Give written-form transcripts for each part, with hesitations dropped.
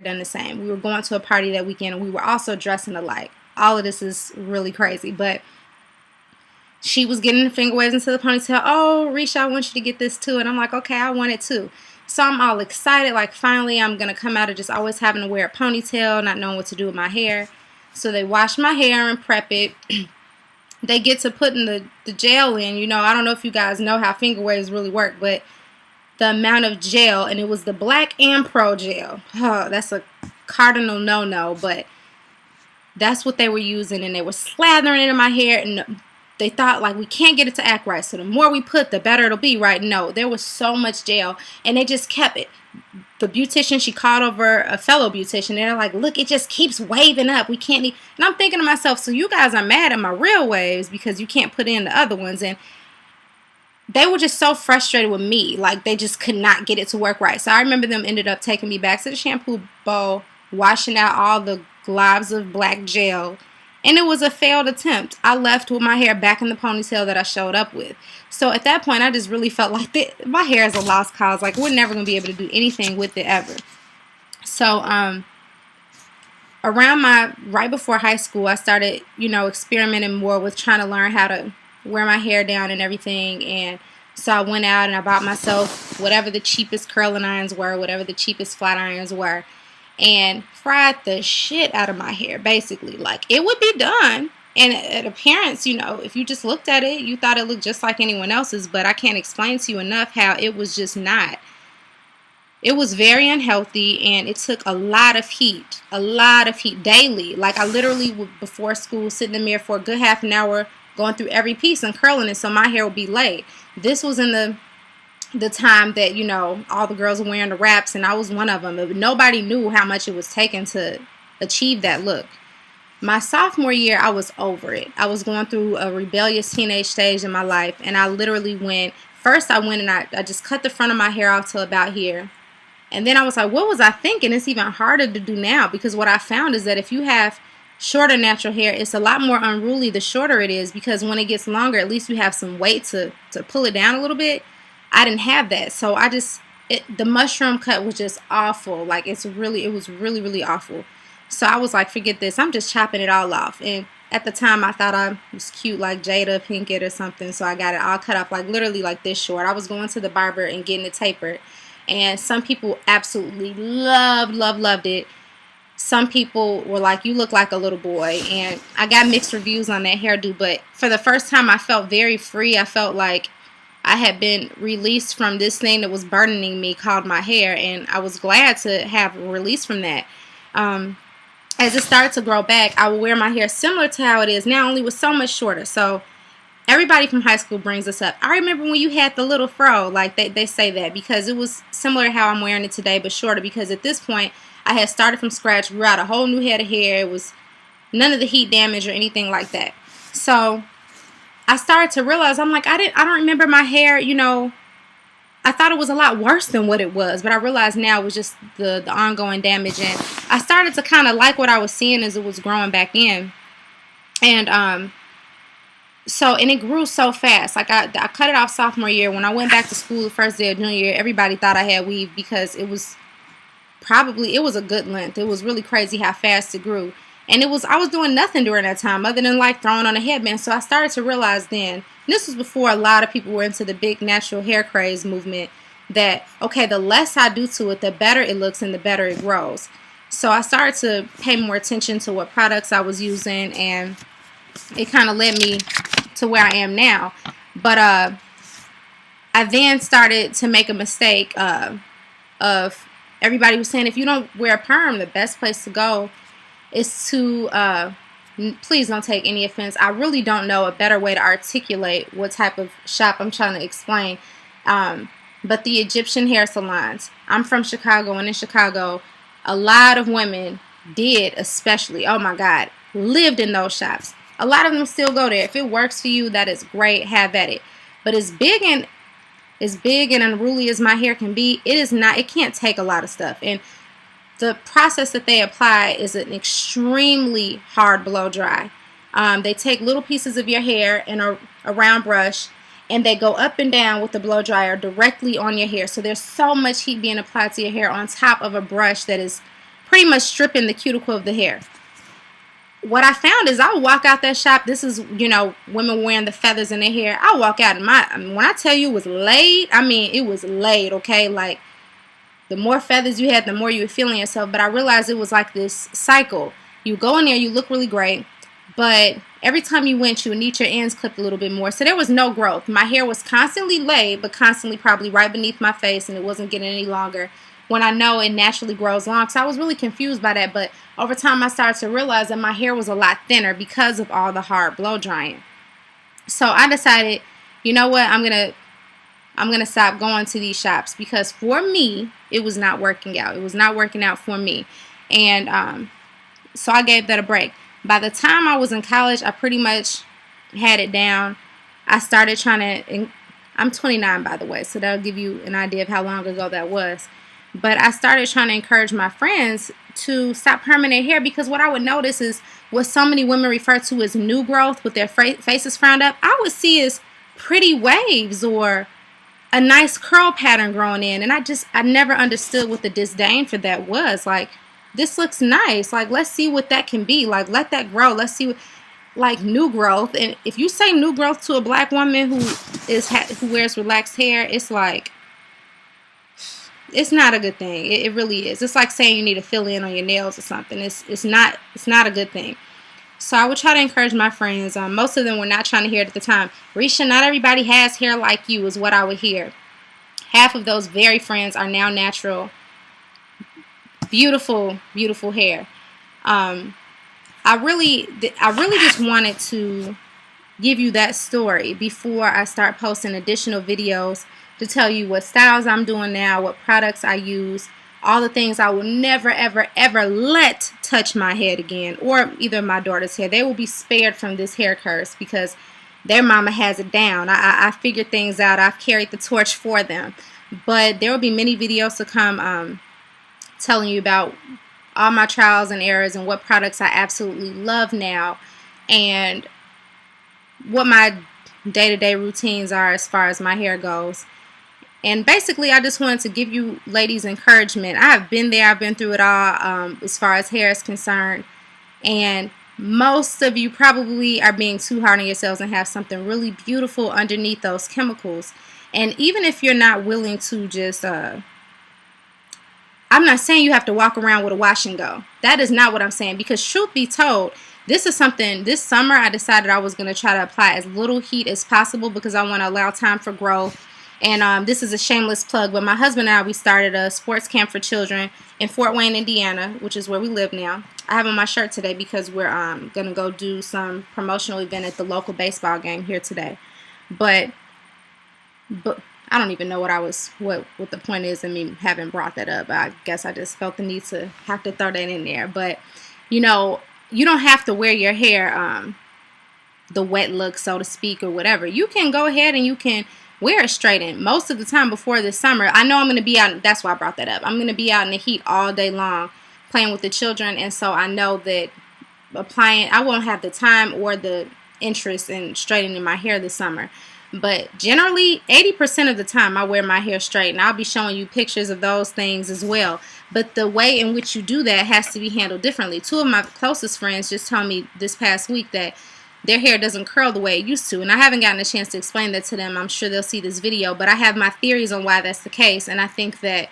done the same. We were going to a party that weekend and we were also dressing alike. All of this is really crazy, but she was getting the finger waves into the ponytail. Oh, Risha, I want you to get this too. And I'm like, okay, I want it too. So I'm all excited, like finally I'm going to come out of just always having to wear a ponytail, not knowing what to do with my hair. So they wash my hair and prep it. They get to putting the gel in. You know, I don't know if you guys know how finger waves really work, but the amount of gel, and it was the Black and Pro gel. Oh, that's a cardinal no-no, but that's what they were using, and they were slathering it in my hair, and they thought, like, we can't get it to act right, so the more we put, the better it'll be, right? No, there was so much gel, and they just kept it. The beautician, she called over a fellow beautician. They're like, look, it just keeps waving up. We can't need. And I'm thinking to myself, so you guys are mad at my real waves because you can't put in the other ones. And they were just so frustrated with me. Like, they just could not get it to work right. So I remember them ended up taking me back to the shampoo bowl, washing out all the globs of black gel. And it was a failed attempt. I left with my hair back in the ponytail that I showed up with. So at that point, I just really felt like my hair is a lost cause. Like, we're never going to be able to do anything with it ever. So right before high school, I started, you know, experimenting more with trying to learn how to wear my hair down and everything. And so I went out and I bought myself whatever the cheapest curling irons were, whatever the cheapest flat irons were, and fried the shit out of my hair, basically. Like, it would be done. And at appearance, you know, if you just looked at it, you thought it looked just like anyone else's, but I can't explain to you enough how it was just not. It was very unhealthy, and it took a lot of heat daily. Like, I literally would, before school, sit in the mirror for a good half an hour, going through every piece and curling it so my hair would be laid. This was in the time that, you know, all the girls were wearing the wraps, and I was one of them. But nobody knew how much it was taking to achieve that look. My sophomore year, I was over it. I was going through a rebellious teenage stage in my life, and I literally first I went and I just cut the front of my hair off till about here. And then I was like, what was I thinking? It's even harder to do now, because what I found is that if you have shorter natural hair, it's a lot more unruly the shorter it is, because when it gets longer, at least you have some weight to pull it down a little bit. I didn't have that, so the mushroom cut was just awful. Like, it was really, really awful. So I was like, forget this, I'm just chopping it all off. And at the time, I thought I was cute like Jada Pinkett or something, so I got it all cut off, like literally like this short. I was going to the barber and getting it tapered, and some people absolutely loved it. Some people were like, you look like a little boy, and I got mixed reviews on that hairdo. But for the first time, I felt very free. I felt like I had been released from this thing that was burdening me called my hair, and I was glad to have released from that. As it started to grow back, I would wear my hair similar to how it is now, only with so much shorter. So everybody from high school brings this up. I remember when you had the little fro, like they say that, because it was similar to how I'm wearing it today, but shorter, because at this point, I had started from scratch, grew out a whole new head of hair. It was none of the heat damage or anything like that. So I started to realize, I'm like, I don't remember my hair, you know, I thought it was a lot worse than what it was, but I realized now it was just the ongoing damage. And I started to kind of like what I was seeing as it was growing back in. And and it grew so fast. Like, I cut it off sophomore year. When I went back to school the first day of junior year, everybody thought I had weave, because it was a good length. It was really crazy how fast it grew. And I was doing nothing during that time other than like throwing on a headband. So I started to realize then, this was before a lot of people were into the big natural hair craze movement, that, okay, the less I do to it, the better it looks and the better it grows. So I started to pay more attention to what products I was using, and it kind of led me to where I am now. But I then started to make a mistake of everybody was saying, if you don't wear a perm, the best place to go is to, please don't take any offense, I really don't know a better way to articulate what type of shop I'm trying to explain, but the Egyptian hair salons. I'm from Chicago, and in Chicago, a lot of women especially, oh my God, lived in those shops. A lot of them still go there. If it works for you, that is great, have at it. But as big and unruly as my hair can be, it can't take a lot of stuff. And the process that they apply is an extremely hard blow dry. They take little pieces of your hair in a round brush, and they go up and down with the blow dryer directly on your hair. So there's so much heat being applied to your hair on top of a brush that is pretty much stripping the cuticle of the hair. What I found is I would walk out that shop. This is, you know, women wearing the feathers in their hair. I walk out and when I tell you it was laid, I mean, it was laid, okay? Like, the more feathers you had, the more you were feeling yourself. But I realized it was like this cycle. You go in there, you look really great, but every time you went, you would need your ends clipped a little bit more. So there was no growth. My hair was constantly laid, but constantly probably right beneath my face, and it wasn't getting any longer when I know it naturally grows long. So I was really confused by that. But over time, I started to realize that my hair was a lot thinner because of all the hard blow drying. So I decided, you know what, I'm gonna stop going to these shops, because for me, it was not working out. It was not working out for me. And so I gave that a break. By the time I was in college, I pretty much had it down. I started trying to, I'm 29 by the way, so that'll give you an idea of how long ago that was. But I started trying to encourage my friends to stop perming their hair, because what I would notice is what so many women refer to as new growth with their faces frowned up, I would see as pretty waves or a nice curl pattern growing in. And I never understood what the disdain for that was. Like, this looks nice. Like, let's see what that can be. Like, let that grow. Let's see what, like, new growth. And if you say new growth to a black woman who wears relaxed hair, it's like, it's not a good thing. It really is. It's like saying you need to fill in on your nails or something. It's not a good thing. So I would try to encourage my friends. Most of them were not trying to hear it at the time. Risha, not everybody has hair like you, is what I would hear. Half of those very friends are now natural. Beautiful, beautiful hair. I really just wanted to give you that story before I start posting additional videos to tell you what styles I'm doing now, what products I use, all the things I will never, ever, ever let touch my head again, or either my daughter's hair. They will be spared from this hair curse because their mama has it down. I figured things out. I've carried the torch for them. But there will be many videos to come telling you about all my trials and errors and what products I absolutely love now, and what my day-to-day routines are as far as my hair goes. And basically, I just wanted to give you ladies encouragement. I have been there. I've been through it all as far as hair is concerned. And most of you probably are being too hard on yourselves and have something really beautiful underneath those chemicals. And even if you're not willing to just, I'm not saying you have to walk around with a wash and go. That is not what I'm saying. Because truth be told, this is something, this summer I decided I was going to try to apply as little heat as possible because I want to allow time for growth. And this is a shameless plug, but my husband and I, we started a sports camp for children in Fort Wayne, Indiana, which is where we live now. I have on my shirt today because we're going to go do some promotional event at the local baseball game here today. But I don't even know what the point is in me having brought that up. I guess I just felt the need to have to throw that in there. But, you know, you don't have to wear your hair the wet look, so to speak, or whatever. You can go ahead and you can wear it straightened. Most of the time before this summer, I know I'm going to be out, that's why I brought that up. I'm going to be out in the heat all day long playing with the children, and so I know that I won't have the time or the interest in straightening my hair this summer. But generally, 80% of the time I wear my hair straight, and I'll be showing you pictures of those things as well. But the way in which you do that has to be handled differently. Two of my closest friends just told me this past week that their hair doesn't curl the way it used to, and I haven't gotten a chance to explain that to them. I'm sure they'll see this video, but I have my theories on why that's the case. And I think that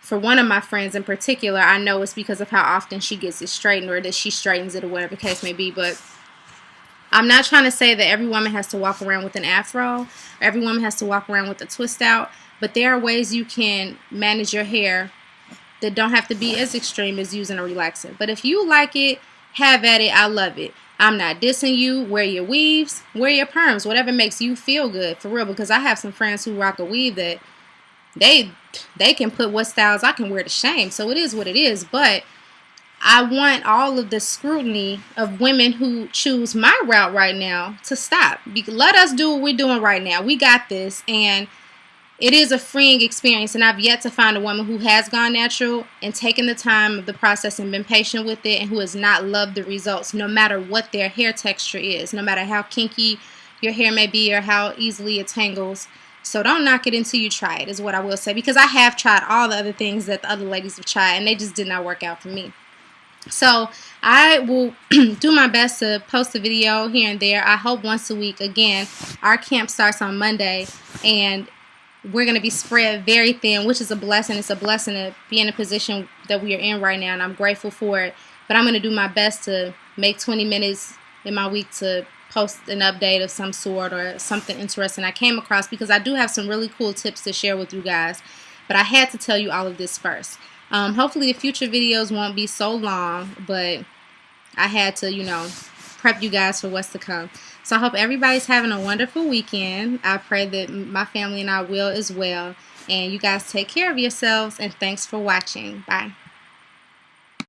for one of my friends in particular, I know it's because of how often she gets it straightened, or that she straightens it, or whatever the case may be. But I'm not trying to say that every woman has to walk around with an afro, or every woman has to walk around with a twist out, but there are ways you can manage your hair that don't have to be as extreme as using a relaxant. But if you like it, have at it. I love it. I'm not dissing you. Wear your weaves, wear your perms, whatever makes you feel good, for real. Because I have some friends who rock a weave that they can put what styles I can wear to shame. So it is what it is. But I want all of the scrutiny of women who choose my route right now to stop. Let us do what we're doing right now. We got this, and it is a freeing experience, and I've yet to find a woman who has gone natural and taken the time of the process and been patient with it, and who has not loved the results, no matter what their hair texture is, no matter how kinky your hair may be or how easily it tangles. So don't knock it until you try it, is what I will say, because I have tried all the other things that the other ladies have tried, and they just did not work out for me. So I will do my best to post a video here and there. I hope once a week. Again, our camp starts on Monday, and we're going to be spread very thin, which is a blessing. It's a blessing to be in a position that we are in right now, and I'm grateful for it. But I'm going to do my best to make 20 minutes in my week to post an update of some sort or something interesting I came across, because I do have some really cool tips to share with you guys. But I had to tell you all of this first. Hopefully the future videos won't be so long, but I had to, prep you guys for what's to come. So I hope everybody's having a wonderful weekend. I pray that my family and I will as well. And you guys take care of yourselves, and thanks for watching. Bye.